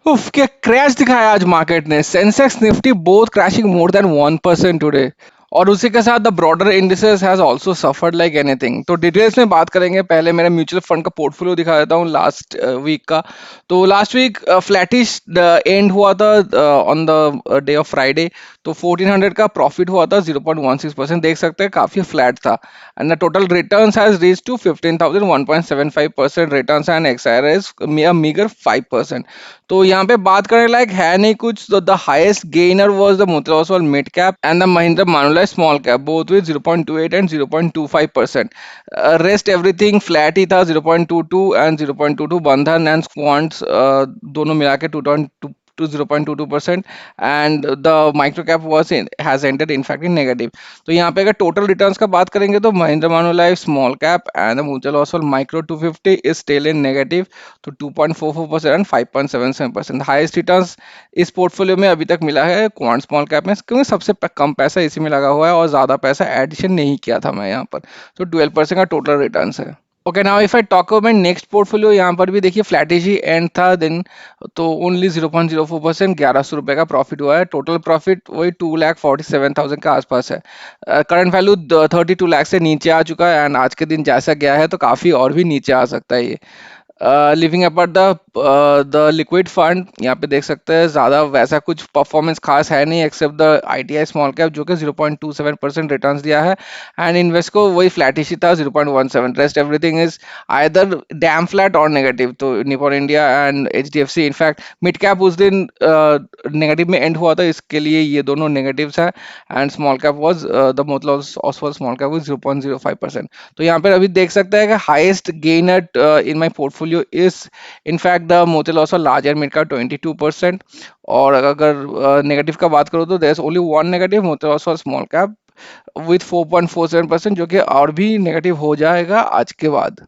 उफ, क्या क्रैश दिखाया आज मार्केट ने। Sensex Nifty both crashing more than 1% today, और उसी के साथ the broader indices has also suffered like anything. तो डिटेल्स में बात करेंगे। पहले मेरा म्यूचुअल फंड का पोर्टफोलियो दिखा देता हूँ लास्ट वीक का। तो लास्ट वीक फ्लैटिश एंड हुआ था on the day of Friday. तो 1400 का प्रॉफिट हुआ था, 0.16%। देख सकते हैं काफी फ्लैट था। And the total returns has reach to 15,000, 1.75% returns and XIRR is meagre 5%। तो यहाँ पे बात करने लायक है नहीं कुछ। तो the highest gainer was the Motilal Oswal mid cap and the Mahindra Manulife small cap, both with 0.28 and 0.25%। Rest everything flat ही था, 0.22 एंड 0.22। बंधन एंड क्वांट्स दोनों मिला के 2.2 to 0.22%। And the micro cap was has ended in fact in negative. तो यहाँ पे अगर टोटल रिटर्न्स का बात करेंगे तो Mahindra Manulife small cap and Motilal Oswal micro 250 is still in negative. तो 2.44% एंड 5.77%। हाईएस्ट रिटर्न्स इस पोर्टफोलियो में अभी तक मिला है क्वांट स्मॉल कैप में, क्योंकि सबसे कम पैसा इसी में लगा हुआ है और ज़्यादा पैसा एडिशन नहीं किया था मैं यहाँ पर। तो 12% का टोटल रिटर्न्स है। Okay, now if I talk about next portfolio, यहाँ पर भी देखिए फ्लैटिश ही एंड था दिन। तो ओनली 0.04%, 1100 रुपये का प्रॉफिट हुआ है। टोटल प्रॉफिट वही 2,47,000 के आसपास है। करंट वैल्यू 32 लाख से नीचे आ चुका है एंड आज के दिन जैसा गया है तो काफ़ी और भी नीचे आ सकता है ये। Living apart the liquid fund, यहाँ पे देख सकते हैं ज़्यादा वैसा कुछ परफॉर्मेंस खास है नहीं except the ITI small cap जो कि 0.27% रिटर्न्स दिया है। एंड इन्वेस्को वही फ्लैटिश ही था, 0.17। Rest everything is either damn flat और नेगेटिव। तो Nippon India and HDFC, in fact mid cap उस दिन नेगेटिव में एंड हुआ था, इसके लिए ये दोनों नेगेटिव्स है। And small cap was the Motilal Oswal small cap was 0.05%। तो यहाँ पर अभी देख सकते हैं कि highest gainer in my portfolio is in fact the Motilal Oswal large and mid का 22%। और अगर नेगेटिव का बात करो तो there is only one negative, Motilal Oswal small cap with 4.47%, जो कि और भी नेगेटिव हो जाएगा आज के बाद।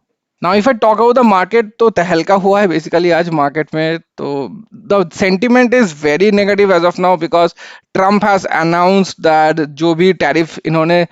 Now if I talk about the market, तो तहलका हुआ है बेसिकली आज मार्केट में। तो the sentiment is very negative as of now because Trump has announced that जो भी टैरिफ इन्होंने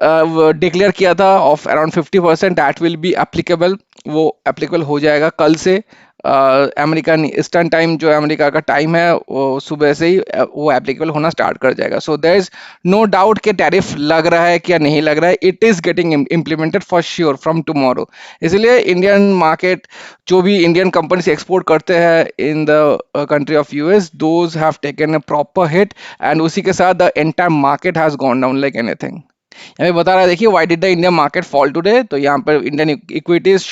डिक्लेयर किया था of around 50%, that will be applicable. वो एप्लीकेबल हो जाएगा कल से। अमेरिकन ईस्टर्न टाइम जो अमेरिका का टाइम है वो सुबह से ही वो एप्लीकेबल होना स्टार्ट कर जाएगा। So there is no doubt कि टैरिफ लग रहा है क्या नहीं लग रहा है, it is getting implemented for sure from tomorrow. इसलिए इंडियन मार्केट, जो भी इंडियन कंपनीज एक्सपोर्ट करते हैं in the country of US, those have taken a proper hit and उसी के साथ the entire market has gone down like anything. यहाँ पे बता रहा है, देखिए why did the Indian market fall today. तो यहाँ पर Indian equities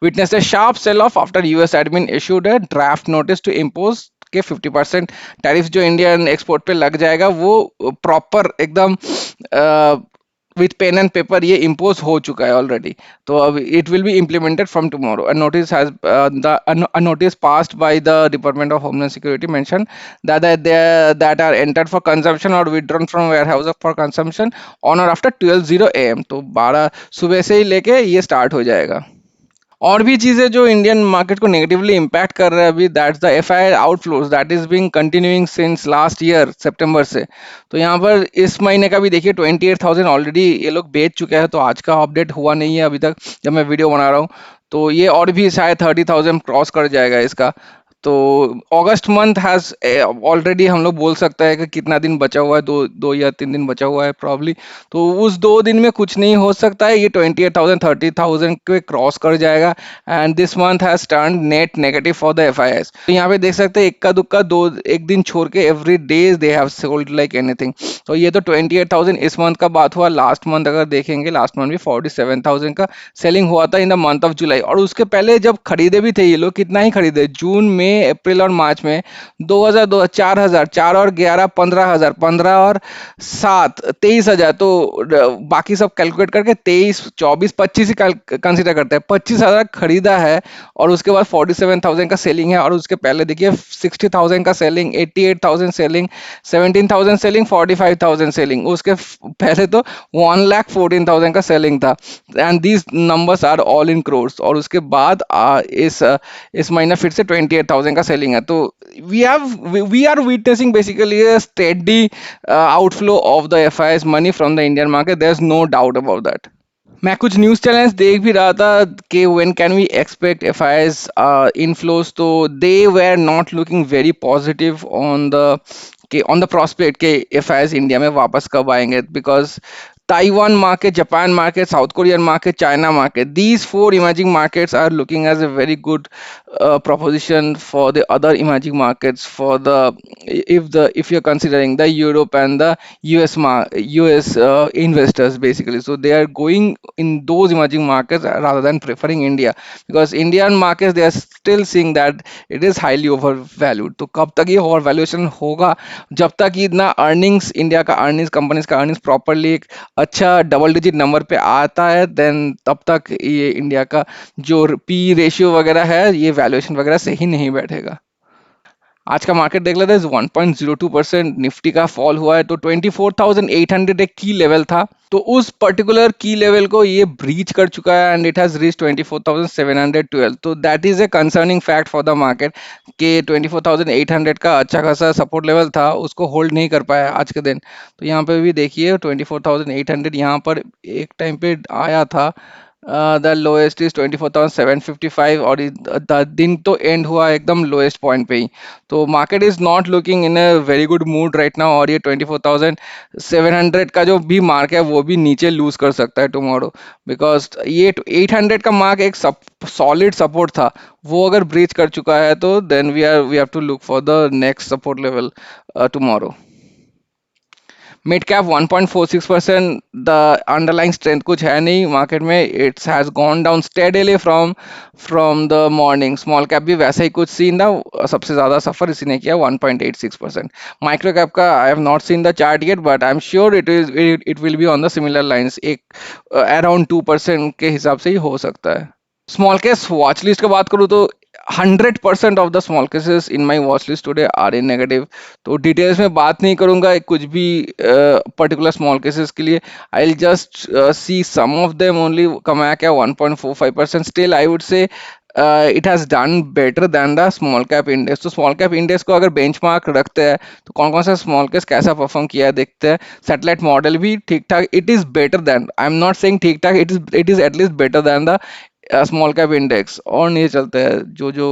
witness a sharp sell off after US admin issued a draft notice to impose के 50% टैरिफ जो इंडियन एक्सपोर्ट पे लग जाएगा वो प्रॉपर एकदम विथ पेन एंड पेपर ये इम्पोज हो चुका है ऑलरेडी। तो अब it will be implemented from tomorrow. A notice has a notice passed by the Department of Homeland Security mentioned that are entered for consumption or withdrawn from warehouse for consumption on or after 12:00 AM। तो 12 सुबह से ही लेके ये start हो जाएगा। और भी चीजें जो इंडियन मार्केट को नेगेटिवली इम्पैक्ट कर रहा है अभी, that's the FII outflows that is being continuing since last year सितंबर से। तो यहाँ पर इस महीने का भी देखिए 28,000 ऑलरेडी ये लोग बेच चुके हैं। तो आज का अपडेट हुआ नहीं है अभी तक जब मैं वीडियो बना रहा हूँ। तो ये और भी शायद 30,000 क्रॉस कर जाएगा इसका। तो अगस्त मंथ हैज ऑलरेडी हम लोग बोल सकते हैं कि कितना दिन बचा हुआ है, दो या 3 दिन बचा हुआ है प्रॉब्ली। तो उस 2 दिन में कुछ नहीं हो सकता है, ये 28,000 30,000 के क्रॉस कर जाएगा। And this month has turn net negative for the FIS. तो यहाँ पे देख सकते हैं इक्का दुक्का दो एक दिन छोड़ के every day they have sold like anything. तो ये तो 28,000 इस मंथ का बात हुआ। लास्ट मंथ अगर देखेंगे, लास्ट मंथ भी 47,000 का सेलिंग हुआ था in the month of July. और उसके पहले जब खरीदे भी थे ये लोग, कितना ही खरीदे, जून में, अप्रैल और मार्च में 2,000, 4,000, 4 और 11, 15,000, 15 और 7, 23,000। तो बाकी सब कैलकुलेट करके 23, 24, 25 ही कंसिडर करते हैं। 25,000 खरीदा है और उसके बाद 47,000 का सेलिंग है। और उसके पहले देखिए 60,000 का सेलिंग, 88,000 सेलिंग, 17,000 सेलिंग, 45,000 सेलिंग। उसके पहले तो 1,14,000 का सेलिंग था। And these numbers are all in crores. और उसके बाद इस महीने फिर से 28,000 का सेलिंग है। तो we are witnessing basically a steady outflow of the FIS money from the Indian market. There's no doubt about that. मैं कुछ न्यूज़ चैनल्स देख भी रहा था कि when can we expect FIIs inflows, तो they were not looking very positive on the के on the prospect के एफआईआईज इंडिया में वापस कब आएंगे, because Taiwan market, Japan market, South Korean market, China market. These four emerging markets are looking as a very good proposition for the other emerging markets. For the if you're considering the Europe and the US investors basically, so they are going in those emerging markets rather than preferring India, because Indian markets they are still seeing that it is highly overvalued. तो कब तक ये overvaluation होगा? जब तक ये ना earnings, India का अर्निंग्स, कंपनीज का अर्निंग्स प्रॉपरली एक अच्छा डबल डिजिट नंबर पे आता है, देन तब तक ये इंडिया का जो पी रेशियो वगैरह है, ये वैल्यूएशन वगैरह सही नहीं बैठेगा। आज का मार्केट देख लेते हैं, 1.02% निफ्टी का फॉल हुआ है, तो 24,800 एक की लेवल था, तो उस पर्टिकुलर की लेवल को ये ब्रीच कर चुका है एंड इट हैज रीच 24,712, तो that is a concerning fact for the market कि 24,800 का अच्छा खासा सपोर्ट लेवल था, उसको होल्ड नहीं कर पाया आज के दिन। तो यहाँ पे भी देखिए 24,800 यहाँ पर एक टाइम पे आया था, द लोएस्ट इज 24,755, और द दिन तो एंड हुआ एकदम लोएस्ट पॉइंट पे ही। तो market is not looking in a very good mood right now, और ये 24,700 का जो भी मार्क है वो भी नीचे लूज कर सकता है टुमारो, बिकॉज ये 800 का मार्क एक सॉलिड सपोर्ट था, वो अगर ब्रीच कर चुका है तो then we have to look for the next support level tomorrow. Mid cap 1.46%, the underlying strength कुछ है नहीं मार्केट में, it's has gone down steadily from the morning. Small cap भी वैसे ही कुछ सीन था, सबसे ज्यादा सफर इसी ने किया 1.86%। माइक्रो कैप का I have not seen the chart yet, but I am sure it will be on the similar lines, एक अराउंड 2% के हिसाब से ही हो सकता है। स्मॉल केस वॉच लिस्ट की बात करूँ तो 100% of the small cases in my watch list today are in negative. तो डिटेल्स में बात नहीं करूंगा कुछ भी पर्टिकुलर स्मॉल केसेस के लिए, I will just see some of them only. कमाया क्या 1.45%, still I would say it has done better than the small cap index. तो स्मॉल कैप इंडेक्स को अगर बेंचमार्क रखते हैं तो कौन कौन सा स्मॉल कैप कैसा परफॉर्म किया है देखते हैं। सैटेलाइट मॉडल भी ठीक ठाक, it is better than, I am not saying ठीक ठाक, it is at least better than the small cap index. और नीचे चलते हैं जो जो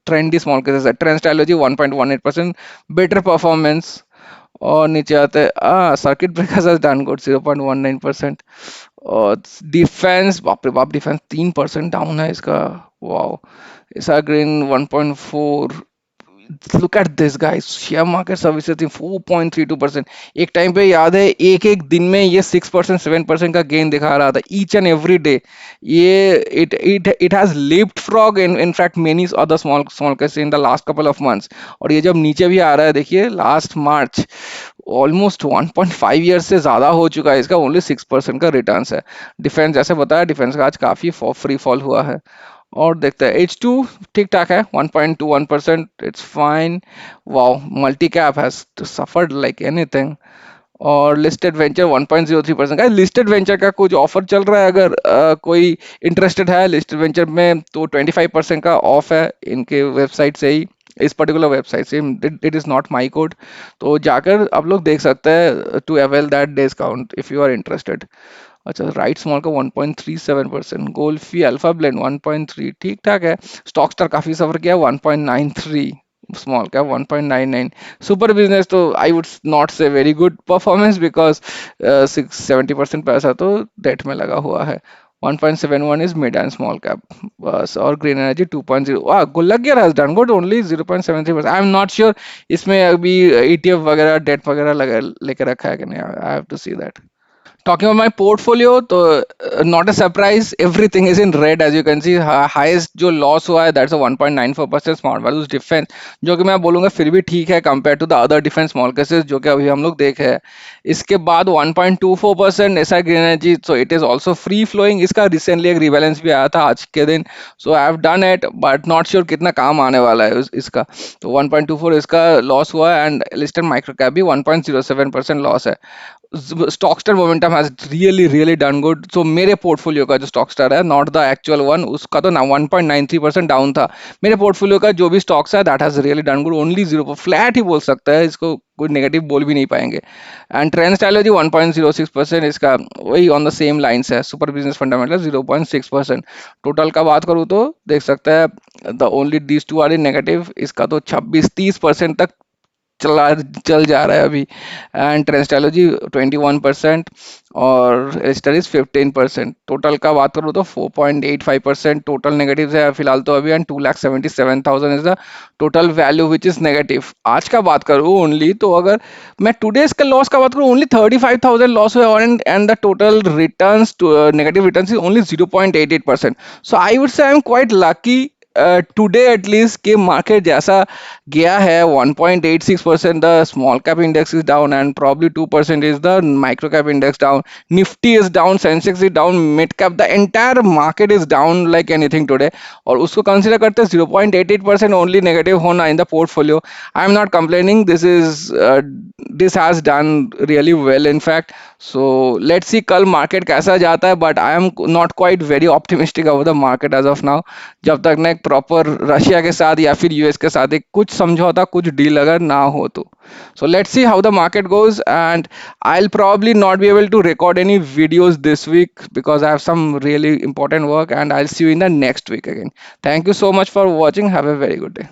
ट्रेंडी स्मॉल कैसेस है, ट्रेंड स्ट्रेटजी 1.18% बेटर परफॉर्मेंस। और नीचे आते हैं circuit breakers has done good 0.19%। और डिफेंस, बाप रे बाप, डिफेंस 3% डाउन है इसका, वाओ। इसका green 1.4, look at this guys, share market services थी 4.32%। एक टाइम पे याद है एक एक दिन में ये 6% 7% का गेन दिखा रहा था ईच एंड एवरी डे। ये it has lift frog in fact many other small small caps in the last couple of months. और ये जब नीचे भी आ रहा है देखिए लास्ट मार्च, ऑलमोस्ट 1.5 ईयर से ज्यादा हो चुका है इसका, ओनली 6% का रिटर्न है। डिफेंस जैसे बताया, डिफेंस का आज काफी फ्री फॉल हुआ है। और देखते हैं H2 ठीक ठाक है 1.21%, it's fine. Wow, multi cap has suffered like anything. और लिस्टेड वेंचर 1.03% का, लिस्टेड वेंचर का कुछ ऑफर चल रहा है, अगर कोई इंटरेस्टेड है लिस्टेड वेंचर में तो 25% का ऑफ है इनके वेबसाइट से ही, इस पर्टिकुलर वेबसाइट से। It is not my code, तो जाकर आप लोग देख सकते हैं to avail that discount if you are interested. अच्छा, राइट स्मॉल का 1.37%, गोल्फी अल्फा ब्लेंड 1.3 ठीक ठाक है। स्टॉक स्टार काफी सफर किया 1.93, स्मॉल का 1.99। सुपर बिजनेस तो आई वुड नॉट से वेरी गुड परफॉर्मेंस, बिकॉज 70% पैसा तो डेट में लगा हुआ है। 1.71 is mid and small cap बस। और ग्रीन एनर्जी 2.0, गुल्लक gear has done good only 0.73%। I am not sure इसमें अभी ETF वगैरह डेट वगैरह लगा लेके रखा है कि नहीं, I have to see that. Talking about my portfolio, तो not a surprise, everything is in red as you can see। Highest जो loss हुआ है that's a 1.94% small values defense, जो कि मैं बोलूँगा फिर भी ठीक है compared to the other defense small cases जो कि अभी हम लोग देखे हैं। इसके बाद 1.24% SI Green Energy, so it is also free flowing। इसका recently एक rebalance भी आया था आज के दिन, so I have done it but not sure कितना काम आने वाला है इसका। तो 1.24 इसका लॉस हुआ है, एंड लिस्टेड माइक्रो कैप भी 1.07% लॉस है। Stock star momentum has really done good. So मेरे पोर्टफोलियो का जो स्टॉकस्टार है, नॉट द एक्चुअल वन, उसका तो ना 1.93% डाउन था। मेरे पोर्टफोलियो का जो भी स्टॉक्स है that has really done good, only zero flat ही बोल सकता है इसको, कोई नेगेटिव बोल भी नहीं पाएंगे। एंड ट्रेंड स्टाइलोजी 1.06%, इसका वही ऑन द सेम लाइन्स है। Super business fundamental 0.6%। टोटल का बात करूँ तो देख सकता है the only these two are in negative, इसका तो 26-30% तक चला चल जा रहा है अभी। एंड ट्रेंस्टाइलोजी 21% और एस्टरीज 15%। टोटल का बात करूँ तो 4.85% टोटल नेगेटिव है फिलहाल तो अभी। And 2,77,000 is the total value which is negative. आज का बात करूँ ओनली, तो अगर मैं टूडेज का लॉस का बात करूँ, ओनली 35,000 लॉस हुए। And the total returns negative returns is only 0.88%। So I would से I am quite lucky today at least कि मार्केट जैसा गया है। 1.86% the small cap index is down and probably 2% is the micro cap index down. Nifty is down, Sensex is down, mid cap, the entire market is down like anything today. और उसको consider करते 0.88% only negative होना in the portfolio, I am not complaining, this has done really well in fact. So let's see कल market कैसा जाता है, but I am not quite very optimistic about the market as of now, जब तक ना एक proper Russia के साथ या फिर यूएस के साथ एक कुछ समझौता, कुछ डील अगर ना हो तो। सो let's see how the market goes. And I'll probably not be able to record any videos this week because I have some really important work, and I'll see you in the next week again. Thank you so much for watching. Have a very good day.